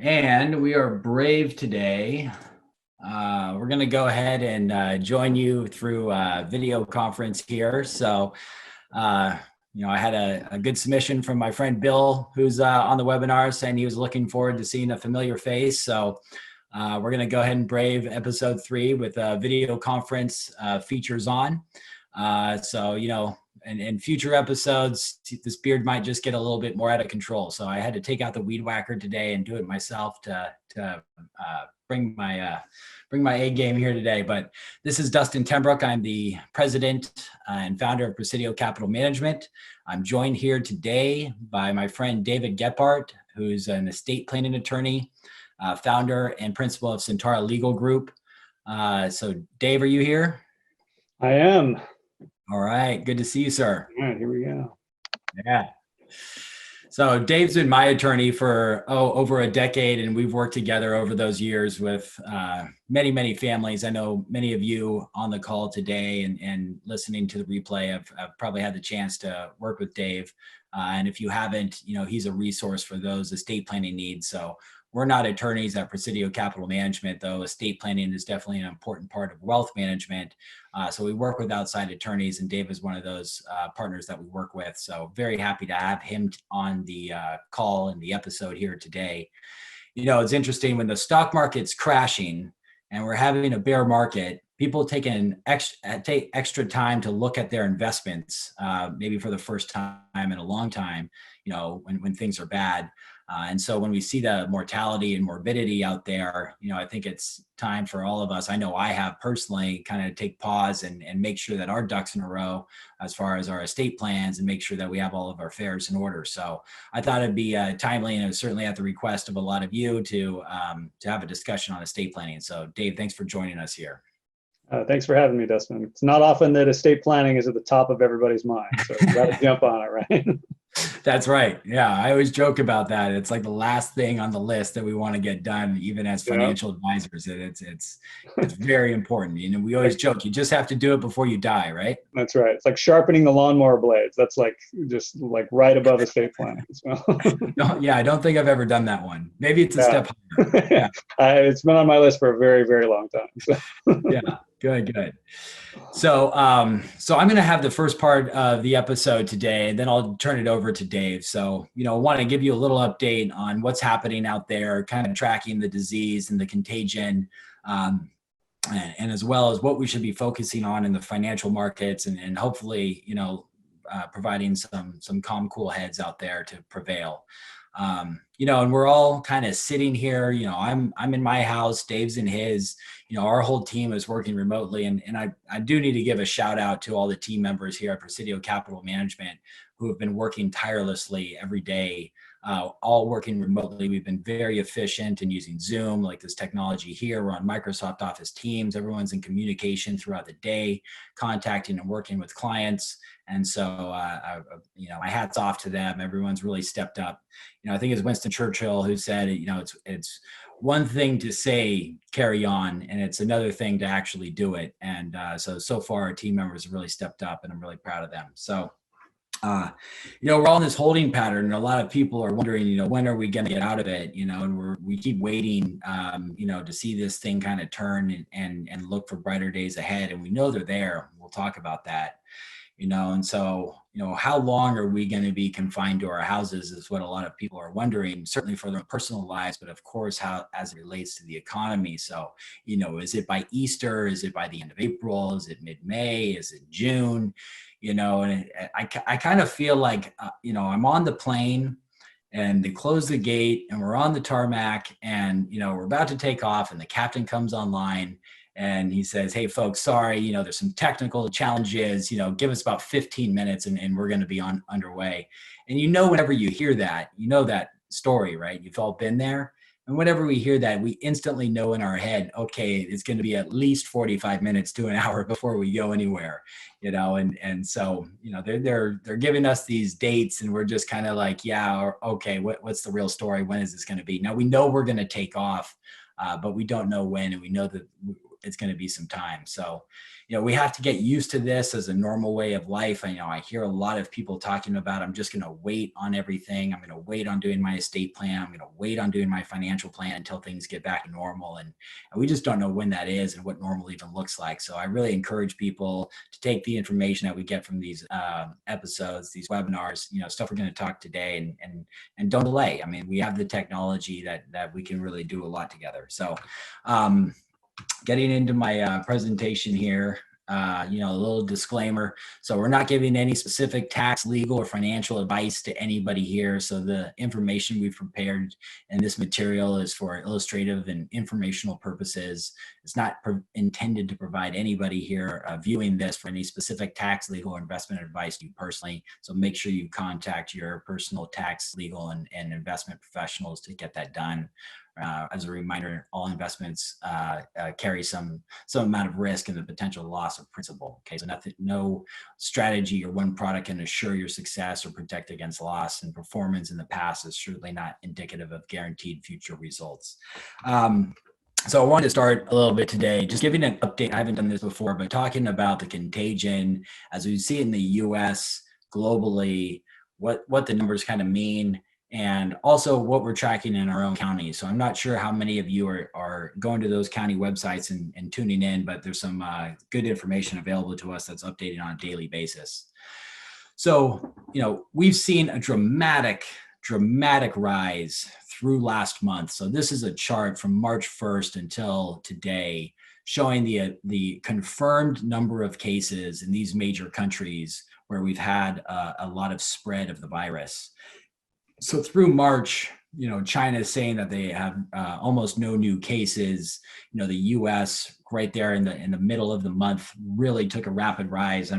And we are brave today. We're going to go ahead and join you through a video conference here. So, uh, I had a good submission from my friend Bill, who's on the webinar, saying he was looking forward to seeing a familiar face. So we're going to go ahead and brave episode 3 with video conference features on. In future episodes, this beard might just get a little bit more out of control. So I had to take out the weed whacker today and do it myself to bring my A game here today. But this is Dustin TenBroeck. I'm the president and founder of Presidio Capital Management. I'm joined here today by my friend David Gebhardt, who's an estate planning attorney, founder and principal of Centara Legal Group. So Dave, are you here? I am. All right. Good to see you, sir. All right, here we go. Yeah. So Dave's been my attorney for over a decade, and we've worked together over those years with many, many families. I know many of you on the call today and listening to the replay have probably had the chance to work with Dave. And if you haven't, he's a resource for those estate planning needs. So we're not attorneys at Presidio Capital Management, though estate planning is definitely an important part of wealth management. So we work with outside attorneys, and Dave is one of those partners that we work with. So very happy to have him on the call in the episode here today. It's interesting when the stock market's crashing and we're having a bear market, people take extra time to look at their investments, maybe for the first time in a long time, when things are bad. And so when we see the mortality and morbidity out there, I think it's time for all of us. I know I have personally kind of take pause and make sure that our ducks in a row as far as our estate plans and make sure that we have all of our affairs in order. So I thought it'd be timely, and it was certainly at the request of a lot of you to have a discussion on estate planning. So Dave, thanks for joining us here. Thanks for having me, Dustin. It's not often that estate planning is at the top of everybody's mind, so you got to jump on it, right? That's right. Yeah, I always joke about that. It's like the last thing on the list that we want to get done, even as financial advisors. It's very important. We always joke, you just have to do it before you die, right? That's right. It's like sharpening the lawnmower blades. That's just right above estate planning. So. I don't think I've ever done that one. Maybe it's a step higher. Yeah. It's been on my list for a very, very long time. So. Yeah. Good. So I'm going to have the first part of the episode today, and then I'll turn it over to Dave. So, I want to give you a little update on what's happening out there, kind of tracking the disease and the contagion, and as well as what we should be focusing on in the financial markets, and hopefully, providing some calm, cool heads out there to prevail. And we're all kind of sitting here, I'm in my house, Dave's in his, our whole team is working remotely. And I do need to give a shout out to all the team members here at Presidio Capital Management who have been working tirelessly every day, all working remotely. We've been very efficient in using Zoom, like this technology here. We're on Microsoft Office Teams. Everyone's in communication throughout the day, contacting and working with clients. And so, my hat's off to them. Everyone's really stepped up. I think it's Winston Churchill who said, it's one thing to say, carry on, and it's another thing to actually do it. And so far our team members have really stepped up, and I'm really proud of them. So, we're all in this holding pattern, and a lot of people are wondering, when are we going to get out of it? And we keep waiting, to see this thing kind of turn and look for brighter days ahead. And we know they're there. We'll talk about that. And so, how long are we going to be confined to our houses is what a lot of people are wondering, certainly for their personal lives, but of course, as it relates to the economy. So, is it by Easter? Is it by the end of April? Is it mid-May? Is it June? And I kind of feel like, I'm on the plane and they close the gate and we're on the tarmac and, we're about to take off and the captain comes online. And he says, hey, folks, sorry, there's some technical challenges, give us about 15 minutes and we're going to be underway. And whenever you hear that, that story, right? You've all been there. And whenever we hear that, we instantly know in our head, okay, it's going to be at least 45 minutes to an hour before we go anywhere, and so, they're giving us these dates and we're just kind of like, yeah, okay, what's the real story? When is this going to be? Now we know we're going to take off, but we don't know when. And we know that it's going to be some time. So, we have to get used to this as a normal way of life. I hear a lot of people talking about, I'm just going to wait on everything. I'm going to wait on doing my estate plan. I'm going to wait on doing my financial plan until things get back to normal. And we just don't know when that is and what normal even looks like. So I really encourage people to take the information that we get from these episodes, these webinars, stuff we're going to talk today, and don't delay. We have the technology that we can really do a lot together. So getting into my presentation here, a little disclaimer. So we're not giving any specific tax, legal, or financial advice to anybody here. So the information we've prepared in this material is for illustrative and informational purposes. It's not intended to provide anybody here viewing this for any specific tax, legal, or investment advice to you personally. So make sure you contact your personal tax, legal, and investment professionals to get that done. As a reminder, all investments carry some amount of risk and the potential loss of principal. Okay, so no strategy or one product can assure your success or protect against loss, and performance in the past is certainly not indicative of guaranteed future results. So I wanted to start a little bit today, just giving an update. I haven't done this before, but talking about the contagion as we see it in the U.S., globally, what the numbers kind of mean, and also what we're tracking in our own county. So I'm not sure how many of you are going to those county websites and tuning in, but there's some good information available to us that's updated on a daily basis. So, we've seen a dramatic rise through last month. So this is a chart from March 1st until today, showing the confirmed number of cases in these major countries where we've had a lot of spread of the virus. So through March, China is saying that they have almost no new cases. The U.S. right there in the middle of the month really took a rapid rise.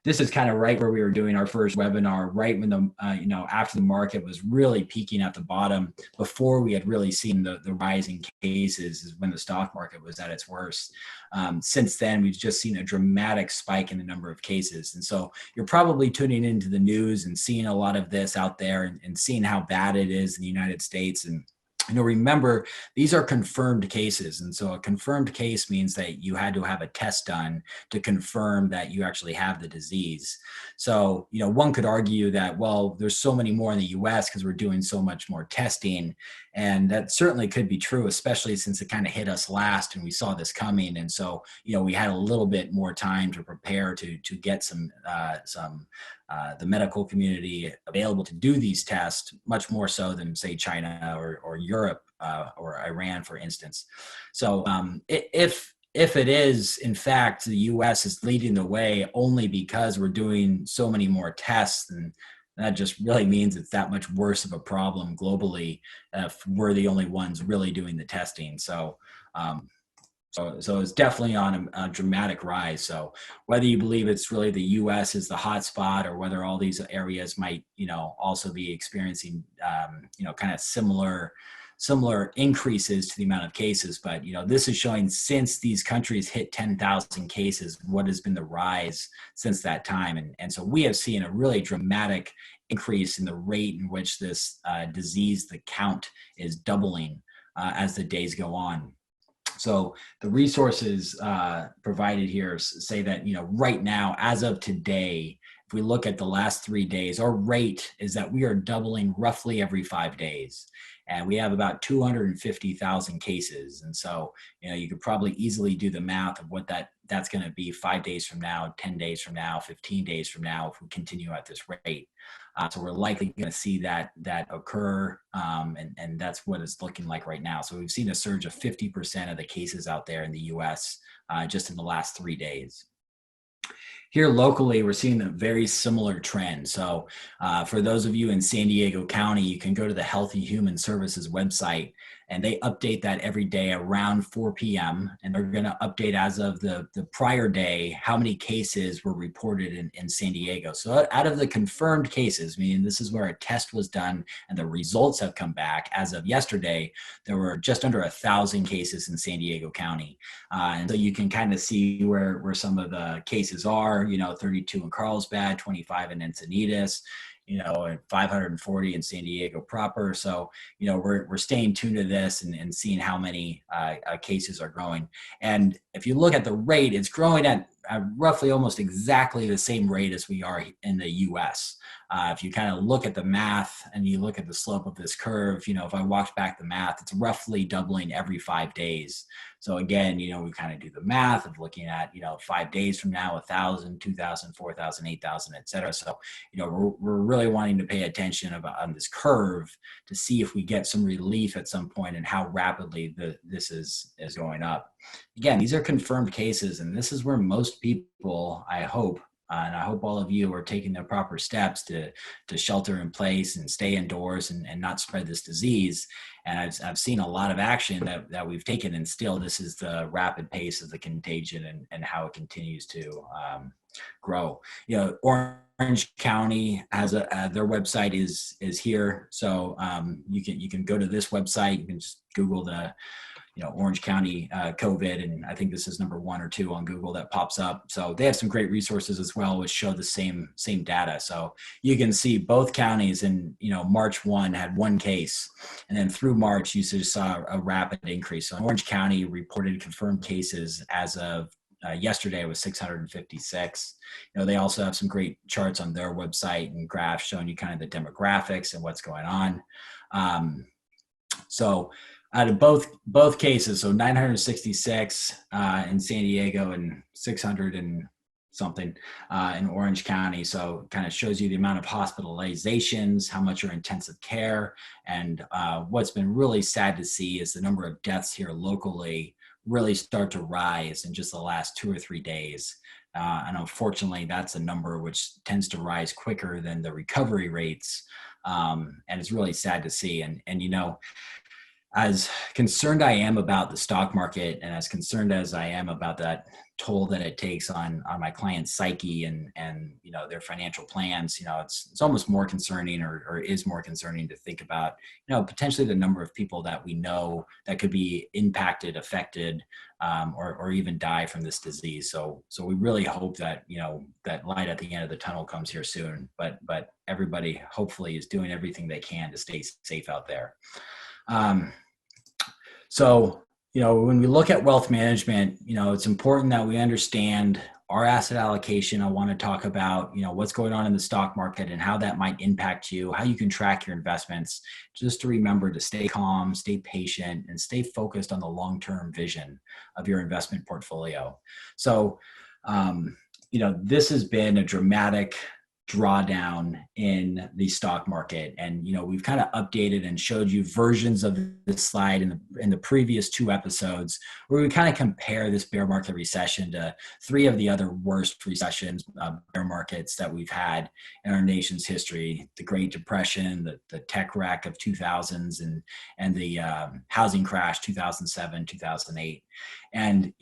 This is kind of right where we were doing our first webinar, right when after the market was really peaking at the bottom, before we had really seen the rising cases, is when the stock market was at its worst. Since then, we've just seen a dramatic spike in the number of cases. And so you're probably tuning into the news and seeing a lot of this out there and seeing how bad it is in the United States. And remember, these are confirmed cases. And so a confirmed case means that you had to have a test done to confirm that you actually have the disease. So, one could argue that, well, there's so many more in the US because we're doing so much more testing. And that certainly could be true, especially since it kind of hit us last and we saw this coming. And so, we had a little bit more time to prepare to get the medical community available to do these tests, much more so than, say, China or Europe or Iran, for instance. So if it is, in fact, the U.S. is leading the way only because we're doing so many more tests, then that just really means it's that much worse of a problem globally if we're the only ones really doing the testing. So it's definitely on a dramatic rise. So whether you believe it's really the U.S. is the hot spot, or whether all these areas might, also be experiencing, kind of similar increases to the amount of cases. But, this is showing since these countries hit 10,000 cases, what has been the rise since that time. And so we have seen a really dramatic increase in the rate in which this disease, the count, is doubling as the days go on. So the resources provided here say that, right now, as of today, if we look at the last 3 days, our rate is that we are doubling roughly every 5 days. And we have about 250,000 cases. And so, you could probably easily do the math of what that's going to be 5 days from now, 10 days from now, 15 days from now, if we continue at this rate. So we're likely going to see that occur, and that's what it's looking like right now. So we've seen a surge of 50% of the cases out there in the U.S. Just in the last 3 days. Here locally, we're seeing a very similar trend. So for those of you in San Diego County, you can go to the Healthy Human Services website, and they update that every day around 4 p.m. And they're going to update as of the prior day how many cases were reported in San Diego. So out of the confirmed cases, meaning this is where a test was done and the results have come back, as of yesterday, there were just under 1,000 cases in San Diego County. And so you can kind of see where some of the cases are, 32 in Carlsbad, 25 in Encinitas. at 540 in San Diego proper. So, we're staying tuned to this and seeing how many cases are growing. And if you look at the rate, it's growing at roughly almost exactly the same rate as we are in the US. If you kind of look at the math and you look at the slope of this curve, if I walked back the math, it's roughly doubling every 5 days. So again, we kind of do the math of looking at, 5 days from now, 1,000, 2,000, 4,000, 8,000, et cetera. So, we're really wanting to pay attention on this curve to see if we get some relief at some point and how rapidly this is going up. Again, these are confirmed cases, and this is where most people, I hope, and I hope all of you are taking the proper steps to shelter in place and stay indoors and not spread this disease. And I've seen a lot of action that we've taken, and still this is the rapid pace of the contagion and how it continues to grow. Orange County has their website is here. So you can go to this website. You can just Google the Orange County COVID, and I think this is number 1 or 2 on Google that pops up. So they have some great resources as well, which show the same data. So you can see both counties in March 1 had 1 case, and then through March you just saw a rapid increase. So Orange County reported confirmed cases as of yesterday was 656. They also have some great charts on their website and graphs showing you kind of the demographics and what's going on. So out of both cases, so 966 in San Diego and 600 and something in Orange County. So kind of shows you the amount of hospitalizations, how much are intensive care. And what's been really sad to see is the number of deaths here locally really start to rise in just the last 2 or 3 days. And unfortunately, that's a number which tends to rise quicker than the recovery rates. And it's really sad to see. And as concerned I am about the stock market, and as concerned as I am about that toll that it takes on my client's psyche and their financial plans, it's almost more concerning or is more concerning to think about, potentially the number of people that we know that could be impacted, affected, or even die from this disease. So we really hope that, that light at the end of the tunnel comes here soon, but everybody hopefully is doing everything they can to stay safe out there. So, when we look at wealth management, it's important that we understand our asset allocation. I want to talk about, what's going on in the stock market and how that might impact you, how you can track your investments, just to remember to stay calm, stay patient, and stay focused on the long-term vision of your investment portfolio. So, this has been a dramatic drawdown in the stock market, and we've kind of updated and showed you versions of this slide in the previous 2 episodes, where we kind of compare this bear market recession to 3 of the other worst recessions, bear markets that we've had in our nation's history: the Great Depression, the tech wreck of 2000s, and the housing crash 2007, 2008. And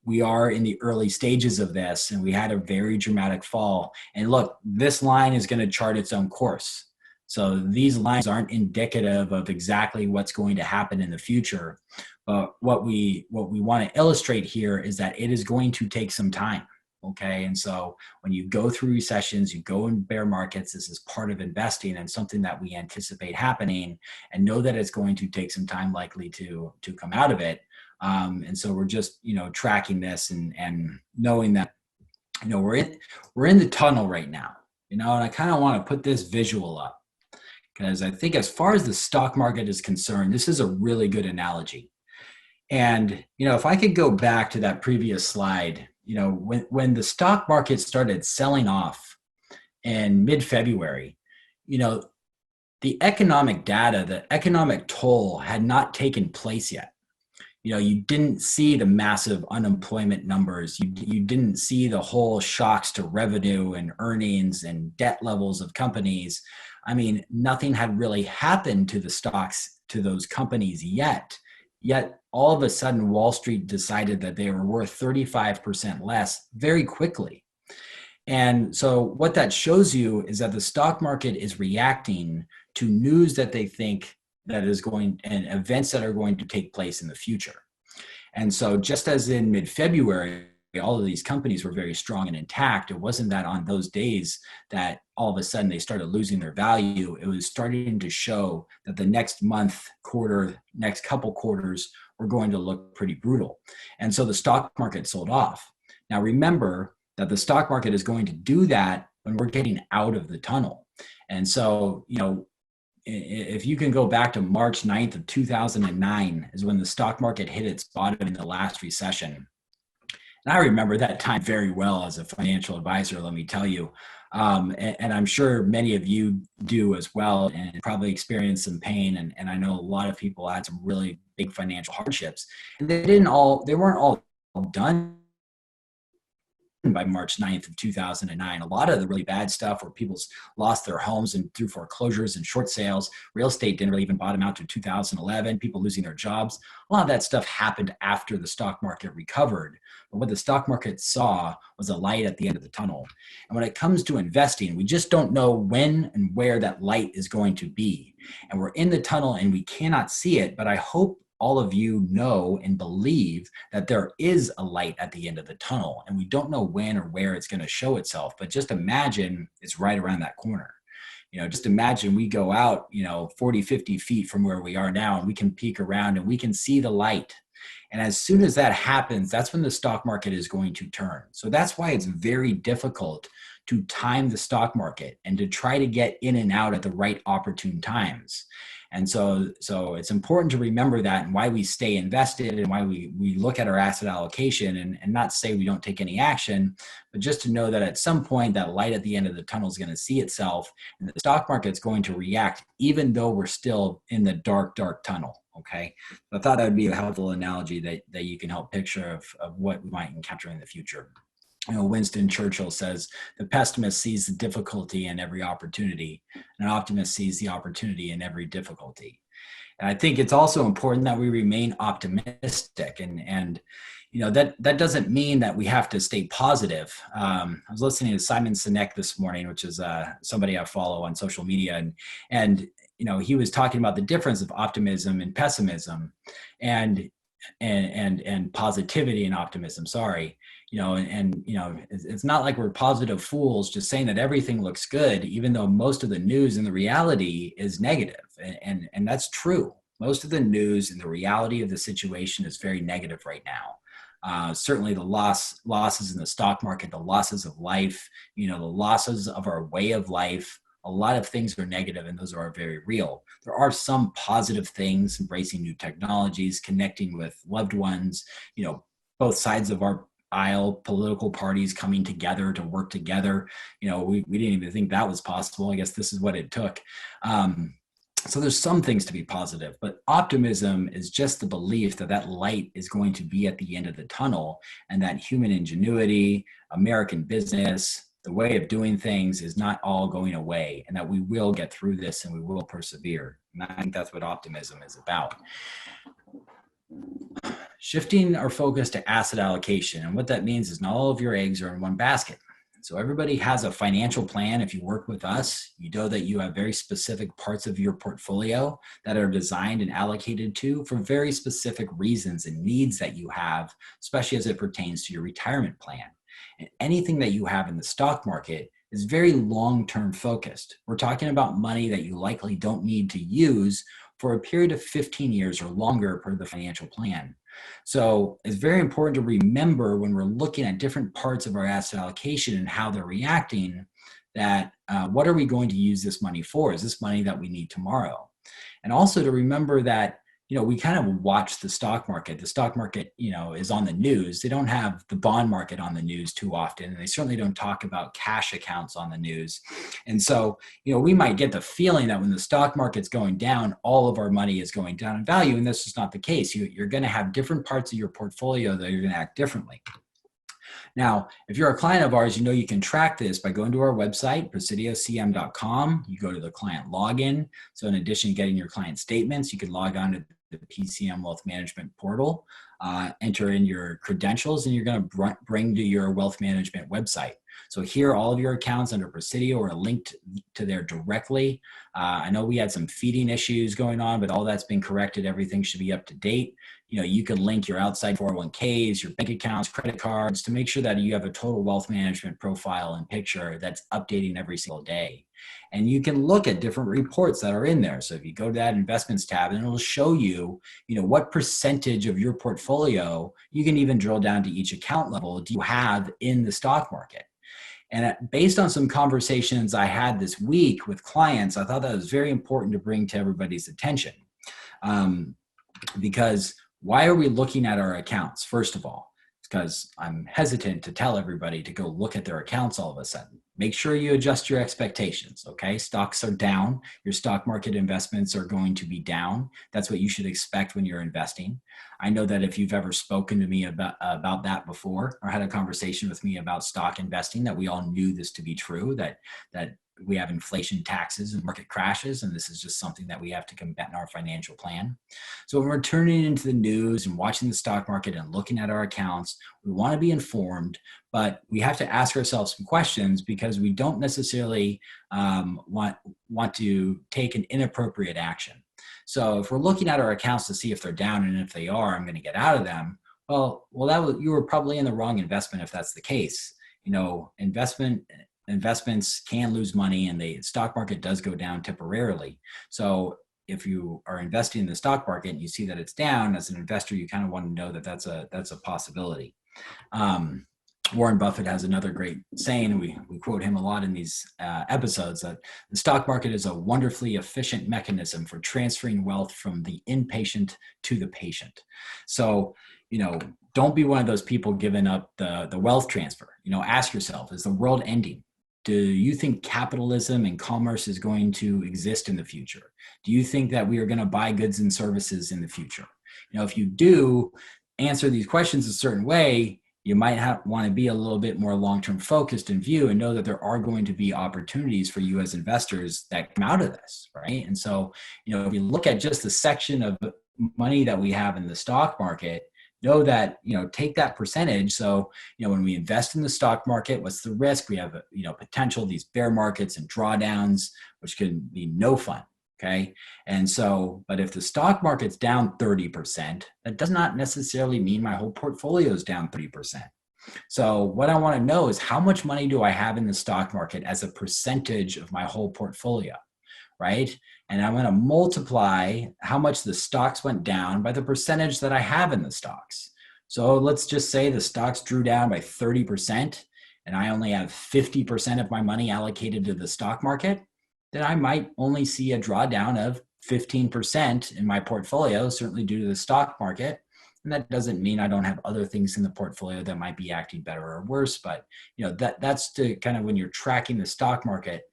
we are in the early stages of this, and we had a very dramatic fall. And look, this line is going to chart its own course. So these lines aren't indicative of exactly what's going to happen in the future. But what we want to illustrate here is that it is going to take some time. Okay. And so when you go through recessions, you go in bear markets, this is part of investing and something that we anticipate happening, and know that it's going to take some time likely to come out of it. And so we're just, tracking this and knowing that, we're in the tunnel right now, and I kind of want to put this visual up, because I think as far as the stock market is concerned, this is a really good analogy. And, if I could go back to that previous slide, when the stock market started selling off in mid-February, the economic data, the economic toll had not taken place yet. You didn't see the massive unemployment numbers. You didn't see the whole shocks to revenue and earnings and debt levels of companies. I mean, nothing had really happened to the stocks, to those companies yet. Yet all of a sudden, Wall Street decided that they were worth 35% less very quickly. And so what that shows you is that the stock market is reacting to news that they think that is going, and events that are going to take place in the future. And so just as in mid-February, all of these companies were very strong and intact. It wasn't that on those days that all of a sudden they started losing their value. It was starting to show that the next month, quarter, next couple quarters were going to look pretty brutal. And so the stock market sold off. Now, remember that the stock market is going to do that when we're getting out of the tunnel. And so, if you can go back to March 9th of 2009 is when the stock market hit its bottom in the last recession. And I remember that time very well as a financial advisor, let me tell you. And I'm sure many of you do as well, and probably experienced some pain. And I know a lot of people had some really big financial hardships, and they weren't all done by March 9th of 2009. A lot of the really bad stuff where people lost their homes and through foreclosures and short sales, real estate didn't really even bottom out to 2011, people losing their jobs. A lot of that stuff happened after the stock market recovered. But what the stock market saw was a light at the end of the tunnel. And when it comes to investing, we just don't know when and where that light is going to be. And we're in the tunnel and we cannot see it, but I hope all of you know and believe that there is a light at the end of the tunnel, and we don't know when or where it's going to show itself, but just imagine it's right around that corner. Just imagine we go out, 40, 50 feet from where we are now, and we can peek around and we can see the light. And as soon as that happens, that's when the stock market is going to turn. So that's why it's very difficult to time the stock market and to try to get in and out at the right opportune times. And so it's important to remember that, and why we stay invested, and why we look at our asset allocation, and not say we don't take any action, but just to know that at some point that light at the end of the tunnel is going to see itself, and the stock market's going to react even though we're still in the dark tunnel. Okay. So I thought that would be a helpful analogy that you can help picture of what we might encounter in the future. Winston Churchill says, the pessimist sees the difficulty in every opportunity, and an optimist sees the opportunity in every difficulty. And I think it's also important that we remain optimistic, and that doesn't mean that we have to stay positive. I was listening to Simon Sinek this morning, which is somebody I follow on social media, and he was talking about the difference of optimism and pessimism, and positivity and optimism. Sorry. It's not like we're positive fools just saying that everything looks good, even though most of the news and the reality is negative. And that's true. Most of the news and the reality of the situation is very negative right now. Certainly the losses in the stock market, the losses of life, the losses of our way of life. A lot of things are negative, and those are very real. There are some positive things: embracing new technologies, connecting with loved ones, both sides of our aisle, political parties coming together to work together. We didn't even think that was possible. I guess this is what it took. So there's some things to be positive, but optimism is just the belief that that light is going to be at the end of the tunnel, and that human ingenuity, American business, the way of doing things is not all going away, and that we will get through this and we will persevere. And I think that's what optimism is about. Shifting our focus to asset allocation. And what that means is not all of your eggs are in one basket. So everybody has a financial plan. If you work with us, you know that you have very specific parts of your portfolio that are designed and allocated to for very specific reasons and needs that you have, especially as it pertains to your retirement plan. And anything that you have in the stock market is very long-term focused. We're talking about money that you likely don't need to use for a period of 15 years or longer per the financial plan. So it's very important to remember when we're looking at different parts of our asset allocation and how they're reacting, that what are we going to use this money for? Is this money that we need tomorrow? And also to remember that we kind of watch the stock market. The stock market, is on the news. They don't have the bond market on the news too often. And they certainly don't talk about cash accounts on the news. And so, we might get the feeling that when the stock market's going down, all of our money is going down in value. And that's just not the case. You're going to have different parts of your portfolio that you're going to act differently. Now, if you're a client of ours, you can track this by going to our website, presidiocm.com. You go to the client login. So in addition to getting your client statements, you can log on to the PCM Wealth Management portal. enter in your credentials, and you're going to bring to your wealth management website. So here, all of your accounts under Presidio are linked to there directly. I know we had some feeding issues going on, but all that's been corrected. Everything should be up to date. You can link your outside 401ks, your bank accounts, credit cards to make sure that you have a total wealth management profile and picture that's updating every single day. And you can look at different reports that are in there. So if you go to that investments tab, and it'll show you, what percentage of your portfolio, you can even drill down to each account level, do you have in the stock market. And based on some conversations I had this week with clients, I thought that was very important to bring to everybody's attention. Because why are we looking at our accounts? First of all, it's because I'm hesitant to tell everybody to go look at their accounts all of a sudden. Make sure you adjust your expectations, okay? Stocks are down. Your stock market investments are going to be down. That's what you should expect when you're investing. I know that if you've ever spoken to me about that before, or had a conversation with me about stock investing, that we all knew this to be true, that we have inflation, taxes, and market crashes, and this is just something that we have to combat in our financial plan. So when we're turning into the news and watching the stock market and looking at our accounts, we want to be informed, but we have to ask ourselves some questions, because we don't necessarily want to take an inappropriate action. So if we're looking at our accounts to see if they're down, and if they are, I'm going to get out of them. Well, you were probably in the wrong investment if that's the case. Investments can lose money, and the stock market does go down temporarily. So if you are investing in the stock market and you see that it's down, as an investor, you kind of want to know that that's a possibility. Warren Buffett has another great saying, and we quote him a lot in these episodes, that the stock market is a wonderfully efficient mechanism for transferring wealth from the inpatient to the patient. So, don't be one of those people giving up the wealth transfer. Ask yourself, is the world ending? Do you think capitalism and commerce is going to exist in the future? Do you think that we are going to buy goods and services in the future? If you do answer these questions a certain way, you might want to be a little bit more long-term focused in view, and know that there are going to be opportunities for you as investors that come out of this, right? And so, if you look at just the section of money that we have in the stock market, know that, take that percentage. So, when we invest in the stock market, what's the risk? We have, potential, these bear markets and drawdowns, which can be no fun. Okay. And so, but if the stock market's down 30%, that does not necessarily mean my whole portfolio is down 30%. So what I want to know is, how much money do I have in the stock market as a percentage of my whole portfolio, right? And I'm going to multiply how much the stocks went down by the percentage that I have in the stocks. So let's just say the stocks drew down by 30%, and I only have 50% of my money allocated to the stock market. Then I might only see a drawdown of 15% in my portfolio, certainly due to the stock market. And that doesn't mean I don't have other things in the portfolio that might be acting better or worse. But, that's to kind of, when you're tracking the stock market,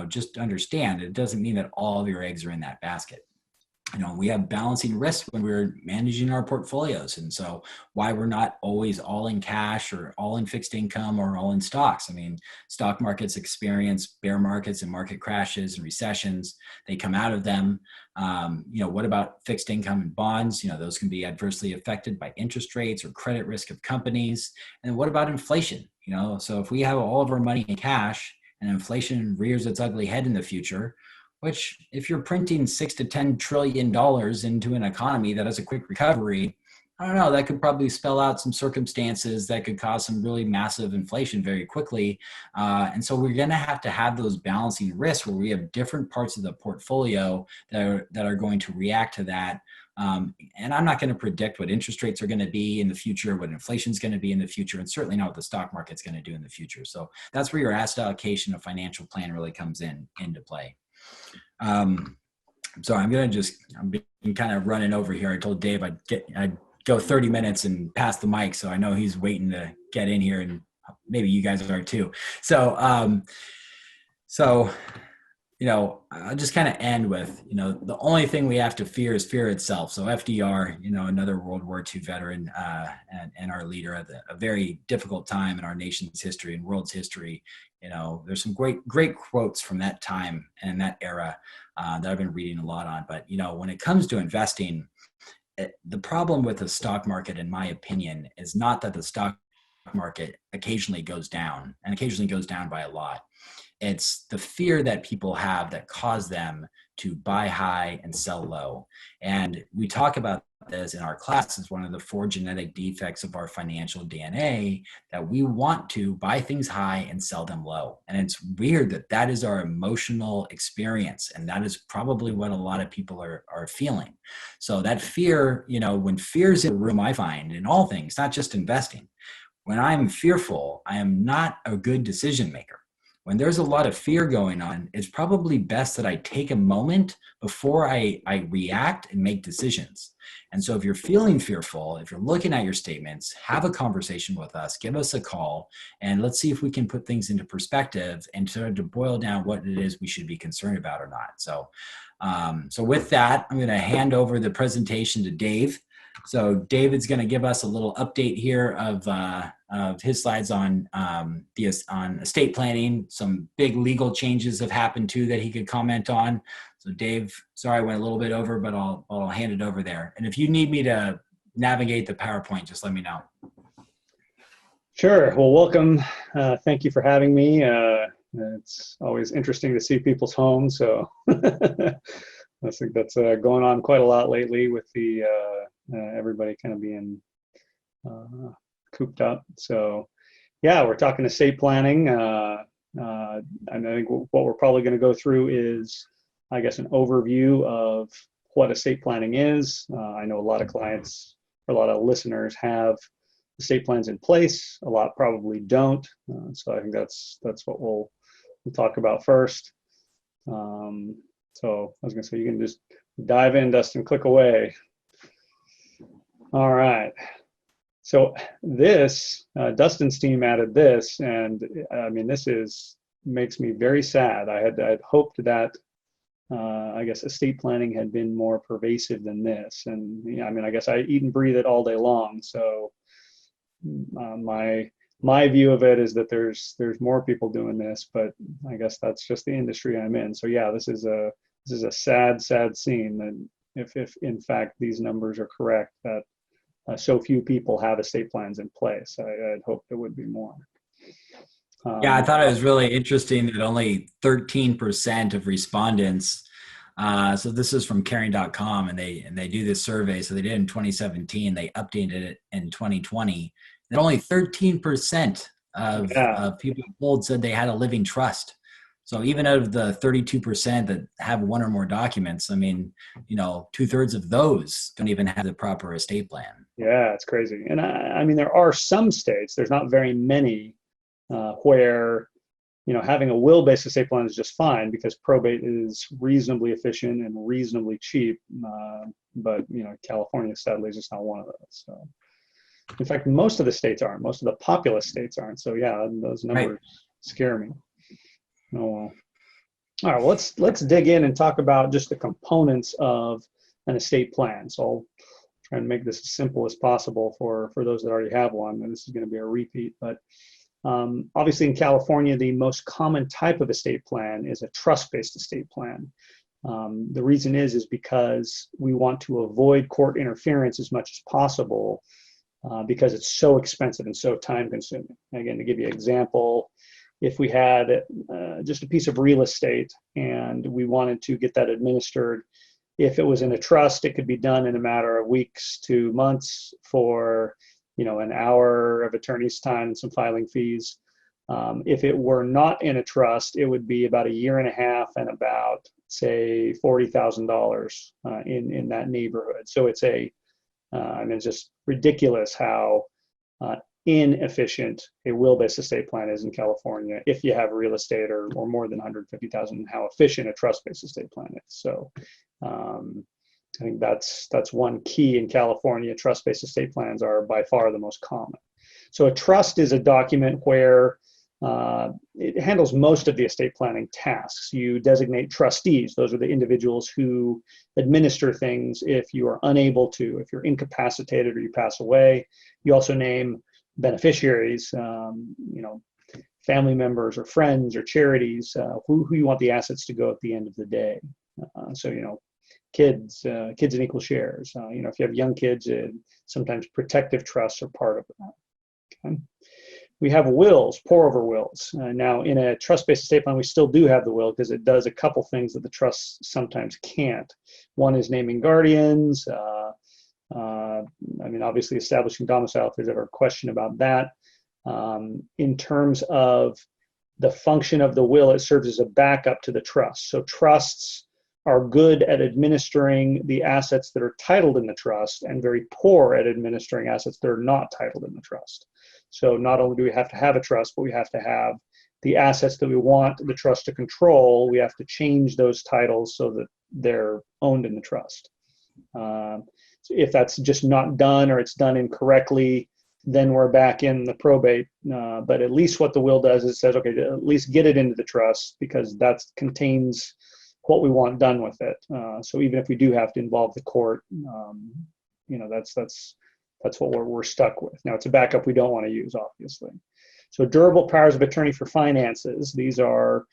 just understand it doesn't mean that all of your eggs are in that basket. We have balancing risk when we're managing our portfolios. And so why we're not always all in cash or all in fixed income or all in stocks. I mean, stock markets experience bear markets and market crashes and recessions. They come out of them. What about fixed income and bonds? Those can be adversely affected by interest rates or credit risk of companies. And what about inflation? So if we have all of our money in cash and inflation rears its ugly head in the future, which, if you're printing $6 to $10 trillion into an economy that has a quick recovery, I don't know, that could probably spell out some circumstances that could cause some really massive inflation very quickly. And so we're going to have those balancing risks where we have different parts of the portfolio that are going to react to that. And I'm not going to predict what interest rates are going to be in the future, what inflation is going to be in the future, and certainly not what the stock market's going to do in the future. So that's where your asset allocation and financial plan really comes into play. So I'm being kind of running over here. I told Dave I'd go 30 minutes and pass the mic. So I know he's waiting to get in here, and maybe you guys are too. So, I'll just kind of end with, the only thing we have to fear is fear itself. So FDR, another World War II veteran, and our leader at a very difficult time in our nation's history and world's history. There's some great quotes from that time and that era that I've been reading a lot on. But, when it comes to investing, the problem with the stock market, in my opinion, is not that the stock market occasionally goes down, and occasionally goes down by a lot. It's the fear that people have that cause them to buy high and sell low. And we talk about this in our class as one of the 4 genetic defects of our financial DNA, that we want to buy things high and sell them low. And it's weird that that is our emotional experience. And that is probably what a lot of people are feeling. So that fear, when fear's in the room, I find in all things, not just investing, when I'm fearful, I am not a good decision maker. When there's a lot of fear going on, it's probably best that I take a moment before I react and make decisions. And so if you're feeling fearful, if you're looking at your statements, have a conversation with us, give us a call, and let's see if we can put things into perspective and sort of boil down what it is we should be concerned about or not. So, so with that, I'm going to hand over the presentation to Dave. So David's going to give us a little update here of his slides on estate planning. Some big legal changes have happened too that he could comment on. So Dave, sorry I went a little bit over, but I'll hand it over there. And if you need me to navigate the PowerPoint, just let me know. Sure. Well, welcome. Thank you for having me. It's always interesting to see people's homes. So I think that's going on quite a lot lately with the everybody kind of being cooped up. So yeah, we're talking estate planning. And I think what we're probably going to go through is, I guess, an overview of what estate planning is. I know a lot of clients, or a lot of listeners have estate plans in place. A lot probably don't. So I think that's what we'll talk about first. So I was going to say, you can just dive in, Dustin, click away. All right. So this, Dustin's team added this, and I mean, makes me very sad. I had hoped that, I guess, estate planning had been more pervasive than this. And I mean, I guess I eat and breathe it all day long. So my view of it is that there's more people doing this, but I guess that's just the industry I'm in. So yeah, this is a sad scene that if in fact these numbers are correct, that so few people have estate plans in place. I'd hoped there would be more. Yeah, I thought it was really interesting that only 13% of respondents, so this is from caring.com, and they do this survey. So they did it in 2017, they updated it in 2020. And only 13% of people polled said they had a living trust. So even out of the 32% that have one or more documents, I mean, 2/3 of those don't even have the proper estate plan. Yeah, it's crazy. And I mean, there are some states, there's not very many, where, having a will-based estate plan is just fine because probate is reasonably efficient and reasonably cheap. But, California, sadly, is just not one of those. So, in fact, most of the states aren't. Most of the populous states aren't. So, yeah, those numbers scare me. Oh, well. All right, well, let's dig in and talk about just the components of an estate plan. So I'll try and make this as simple as possible for those that already have one, and this is going to be a repeat. But obviously in California, the most common type of estate plan is a trust-based estate plan. The reason is because we want to avoid court interference as much as possible because it's so expensive and so time-consuming. Again, to give you an example, if we had just a piece of real estate and we wanted to get that administered, if it was in a trust, it could be done in a matter of weeks to months for, an hour of attorney's time and some filing fees. If it were not in a trust, it would be about a year and a half and about, say, $40,000 in that neighborhood. So it's it's just ridiculous how inefficient a will-based estate plan is in California if you have real estate or more than 150,000, and how efficient a trust-based estate plan is. So I think that's one key in California. Trust-based estate plans are by far the most common. So a trust is a document where it handles most of the estate planning tasks. You designate trustees. Those are the individuals who administer things if you are unable to, if you're incapacitated or you pass away. You also name beneficiaries, family members or friends or charities, who you want the assets to go at the end of the day. So, kids in equal shares. If you have young kids, sometimes protective trusts are part of that. Okay. We have wills, pour-over wills. Now, in a trust-based estate plan, we still do have the will because it does a couple things that the trust sometimes can't. One is naming guardians. Obviously establishing domicile, if there's ever a question about that. In terms of the function of the will, it serves as a backup to the trust. So trusts are good at administering the assets that are titled in the trust and very poor at administering assets that are not titled in the trust. So not only do we have to have a trust, but we have to have the assets that we want the trust to control. We have to change those titles so that they're owned in the trust. So if that's just not done or it's done incorrectly, then we're back in the probate. But at least what the will does is it says, okay, at least get it into the trust because that contains what we want done with it. So even if we do have to involve the court, that's what we're stuck with. Now, it's a backup we don't want to use, obviously. So durable powers of attorney for finances. These are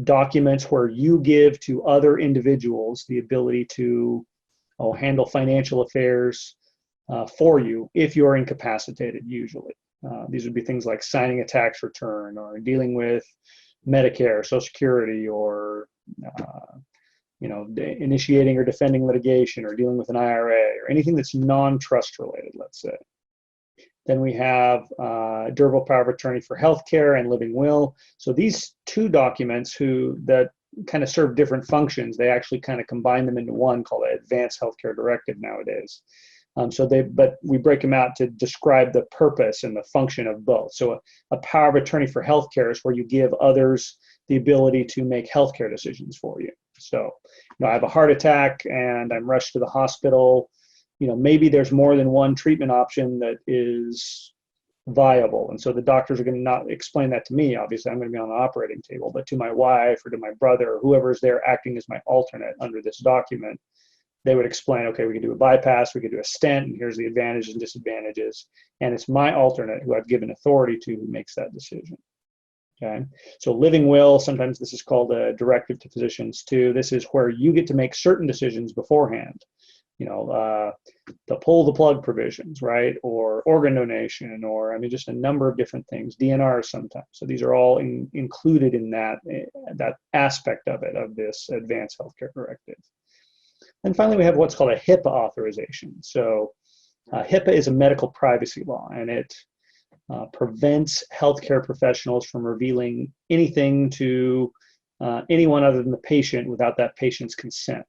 documents where you give to other individuals the ability to handle financial affairs for you if you're incapacitated, usually. These would be things like signing a tax return or dealing with Medicare, Social Security, or initiating or defending litigation or dealing with an IRA or anything that's non-trust related, let's say. Then we have durable power of attorney for healthcare and living will. So these two documents that kind of serve different functions, they actually kind of combine them into one called an Advanced Healthcare Directive nowadays. But we break them out to describe the purpose and the function of both. So a power of attorney for healthcare is where you give others the ability to make healthcare decisions for you. So, I have a heart attack and I'm rushed to the hospital. Maybe there's more than one treatment option that is viable. And so the doctors are going to not explain that to me. Obviously, I'm going to be on the operating table, but to my wife or to my brother or whoever is there acting as my alternate under this document, they would explain, okay, we could do a bypass, we could do a stent, and here's the advantages and disadvantages. And it's my alternate who I've given authority to who makes that decision. Okay, so living will, sometimes this is called a directive to physicians too. This is where you get to make certain decisions beforehand. The pull the plug provisions, right? Or organ donation, or just a number of different things, DNR sometimes. So these are all included in that aspect of it, of this Advanced Healthcare Directive. And finally, we have what's called a HIPAA authorization. So HIPAA is a medical privacy law, and it prevents healthcare professionals from revealing anything to anyone other than the patient without that patient's consent.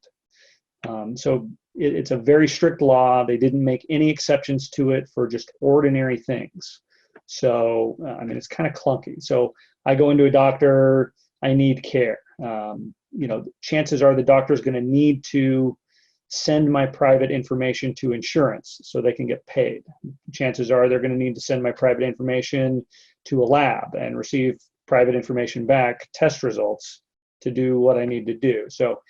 So it's a very strict law. They didn't make any exceptions to it for just ordinary things. So, it's kind of clunky. So I go into a doctor, I need care. Chances are the doctor is going to need to send my private information to insurance so they can get paid. Chances are they're going to need to send my private information to a lab and receive private information back, test results, to do what I need to do. So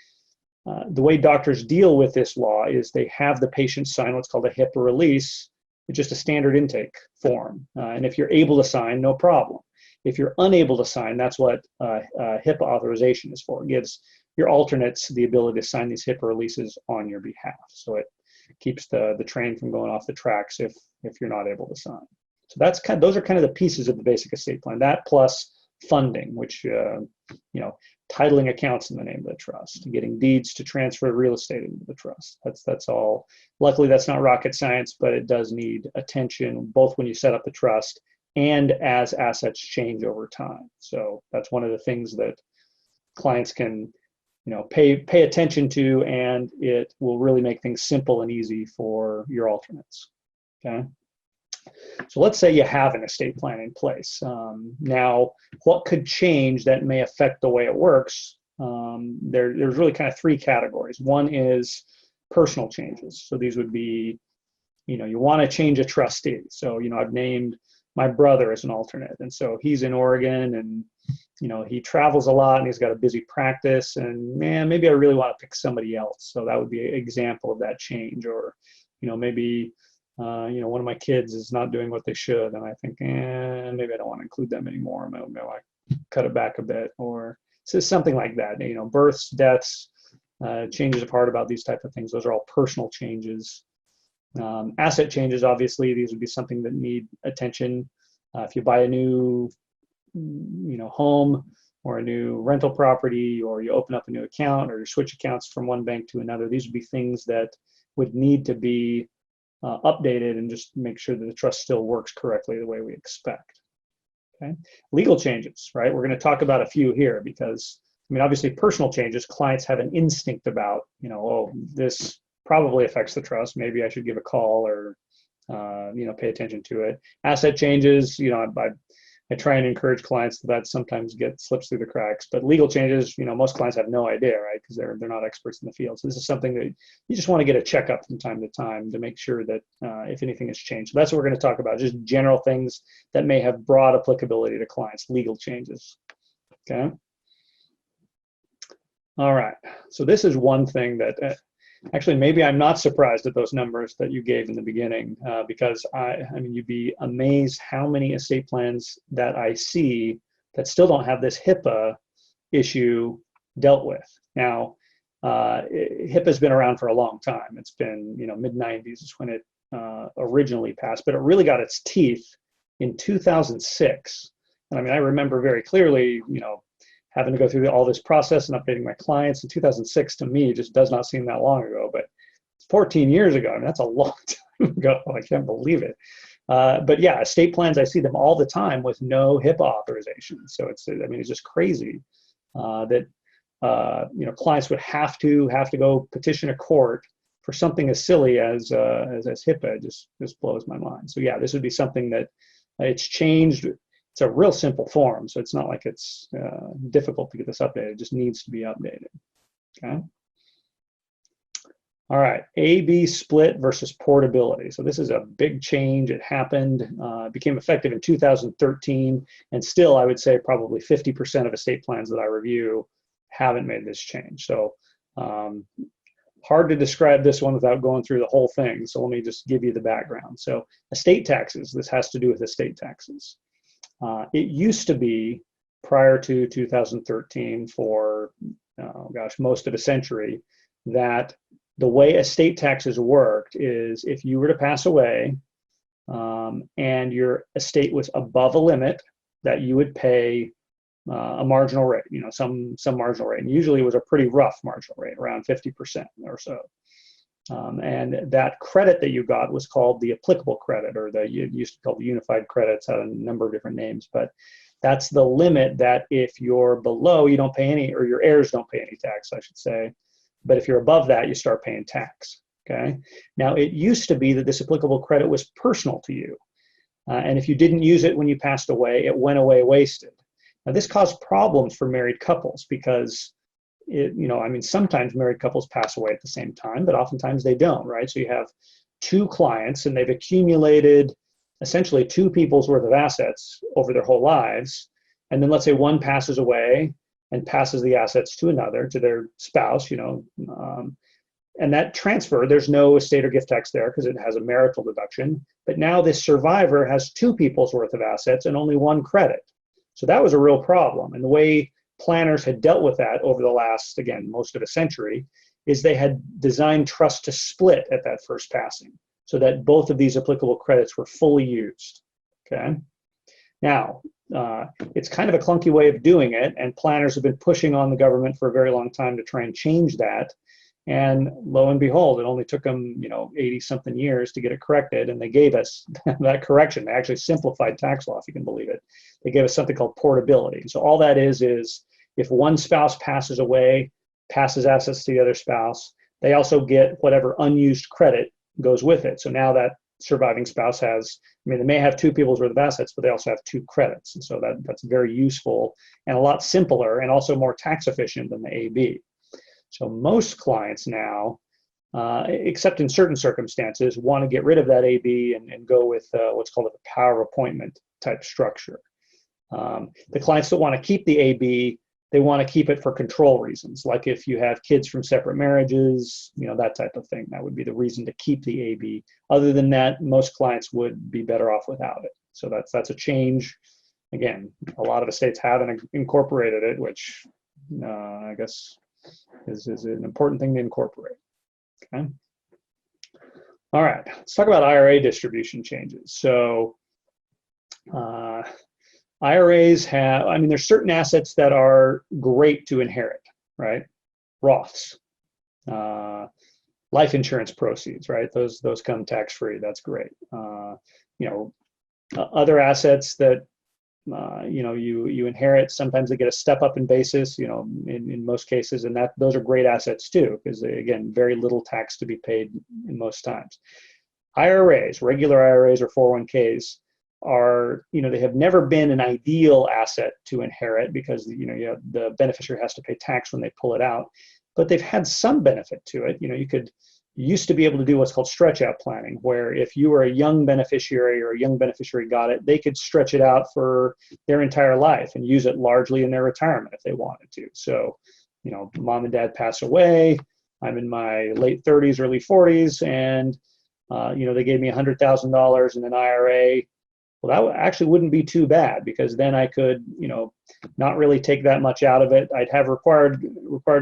the way doctors deal with this law is they have the patient sign what's called a HIPAA release. It's just a standard intake form. And if you're able to sign, no problem. If you're unable to sign, that's what HIPAA authorization is for. It gives your alternates the ability to sign these HIPAA releases on your behalf. So it keeps the train from going off the tracks if you're not able to sign. So those are kind of the pieces of the basic estate plan. That plus funding, which titling accounts in the name of the trust, getting deeds to transfer real estate into the trust. That's all. Luckily, that's not rocket science, but it does need attention both when you set up the trust and as assets change over time. So that's one of the things that clients can pay attention to, and it will really make things simple and easy for your alternates. Okay. So let's say you have an estate plan in place. Now, what could change that may affect the way it works? There's really kind of three categories. One is personal changes. So these would be, you want to change a trustee. So, I've named my brother as an alternate. And so he's in Oregon and, he travels a lot and he's got a busy practice, and maybe I really want to pick somebody else. So that would be an example of that change. Or, maybe one of my kids is not doing what they should, and I think, maybe I don't want to include them anymore. Maybe I cut it back a bit, or so something like that. Births, deaths, changes of heart about these type of things. Those are all personal changes. Asset changes, obviously, these would be something that need attention. If you buy a new, home or a new rental property, or you open up a new account, or you switch accounts from one bank to another, these would be things that would need to be updated and just make sure that the trust still works correctly the way we expect. Okay. Legal changes, right? We're going to talk about a few here because, obviously personal changes, clients have an instinct about, oh, this probably affects the trust. Maybe I should give a call or, pay attention to it. Asset changes, I try and encourage clients that sometimes slips through the cracks. But legal changes, most clients have no idea, right? Because they're not experts in the field. So this is something that you just want to get a checkup from time to time to make sure that if anything has changed. So that's what we're going to talk about, just general things that may have broad applicability to clients, legal changes. Okay. All right. So this is one thing that actually maybe I'm not surprised at those numbers that you gave in the beginning because you'd be amazed how many estate plans that I see that still don't have this HIPAA issue dealt with. Now, HIPAA has been around for a long time. It's been, mid-90s is when it originally passed, but it really got its teeth in 2006. And I remember very clearly, having to go through all this process and updating my clients in 2006 to me just does not seem that long ago, but 14 years ago, that's a long time ago. I can't believe it. But yeah, estate plans, I see them all the time with no HIPAA authorization. So it's just crazy that clients would have to go petition a court for something as silly as HIPAA. It just blows my mind. So yeah, this would be something that it's changed. It's a real simple form, so it's not like it's difficult to get this updated. It just needs to be updated. Okay. All right, A-B split versus portability. So this is a big change. It happened, became effective in 2013, and still I would say probably 50% of estate plans that I review haven't made this change. So hard to describe this one without going through the whole thing. So let me just give you the background. So estate taxes, this has to do with estate taxes. It used to be, prior to 2013, for most of a century, that the way estate taxes worked is if you were to pass away and your estate was above a limit, that you would pay a marginal rate, some marginal rate. And usually it was a pretty rough marginal rate, around 50% or so. And that credit that you got was called the applicable credit, or it used to be called the unified credits, had a number of different names, but that's the limit that if you're below, you don't pay any, or your heirs don't pay any tax, I should say. But if you're above that, you start paying tax. Okay. Now, it used to be that this applicable credit was personal to you. And if you didn't use it when you passed away, it went away wasted. Now, this caused problems for married couples because sometimes married couples pass away at the same time, but oftentimes they don't, right? So you have two clients and they've accumulated essentially two people's worth of assets over their whole lives. And then let's say one passes away and passes the assets to another, to their spouse, and that transfer, there's no estate or gift tax there because it has a marital deduction. But now this survivor has two people's worth of assets and only one credit. So that was a real problem. And the way planners had dealt with that over the last, again, most of a century, is they had designed trust to split at that first passing so that both of these applicable credits were fully used. Okay. Now, it's kind of a clunky way of doing it, and planners have been pushing on the government for a very long time to try and change that. And lo and behold, it only took them, 80-something years to get it corrected, and they gave us that correction. They actually simplified tax law, if you can believe it. They gave us something called portability. So all that is if one spouse passes away, passes assets to the other spouse, they also get whatever unused credit goes with it. So now that surviving spouse has, they may have two people's worth of assets, but they also have two credits. And so that's very useful and a lot simpler and also more tax efficient than the AB. So most clients now, except in certain circumstances, want to get rid of that AB and go with what's called a power of appointment type structure. The clients that want to keep the AB, they want to keep it for control reasons, like if you have kids from separate marriages, that type of thing. That would be the reason to keep the AB. Other than that, most clients would be better off without it. So that's a change. Again, a lot of estates haven't incorporated it, which I guess is an important thing to incorporate. Okay. All right, let's talk about IRA distribution changes. So IRAs have, I mean, there's certain assets that are great to inherit, right? Roths, life insurance proceeds, right? Those come tax-free. That's great. Other assets that you inherit, sometimes they get a step up in basis, in most cases, and those are great assets too, because again, very little tax to be paid in most times. IRAs, regular IRAs or 401ks are, they have never been an ideal asset to inherit because, the beneficiary has to pay tax when they pull it out, but they've had some benefit to it. You used to be able to do what's called stretch out planning, where if you were a young beneficiary or a young beneficiary got it, they could stretch it out for their entire life and use it largely in their retirement if they wanted to. So, mom and dad pass away, I'm in my late 30s, early 40s, and, they gave me $100,000 in an IRA. Well, that actually wouldn't be too bad, because then I could, not really take that much out of it. I'd have required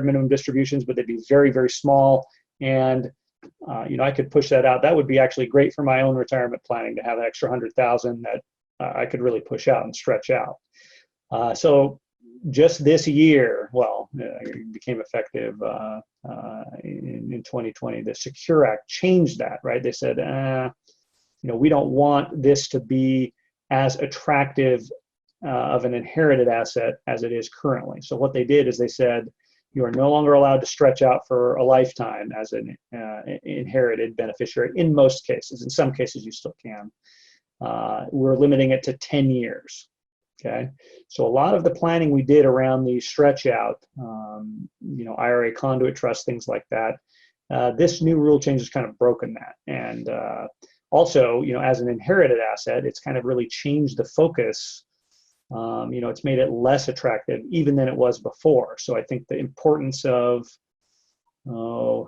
minimum distributions, but they'd be very, very small. And I could push that out. That would be actually great for my own retirement planning, to have an extra 100,000 that I could really push out and stretch out. So just this year, it became effective in 2020. The Secure Act changed that, right? They said, we don't want this to be as attractive of an inherited asset as it is currently. So what they did is they said, you are no longer allowed to stretch out for a lifetime as an inherited beneficiary in most cases. In some cases, you still can. We're limiting it to 10 years. Okay, so a lot of the planning we did around the stretch out, IRA conduit trust, things like that, this new rule change has kind of broken that. And also, as an inherited asset, it's kind of really changed the focus. It's made it less attractive even than it was before. So I think the importance of, a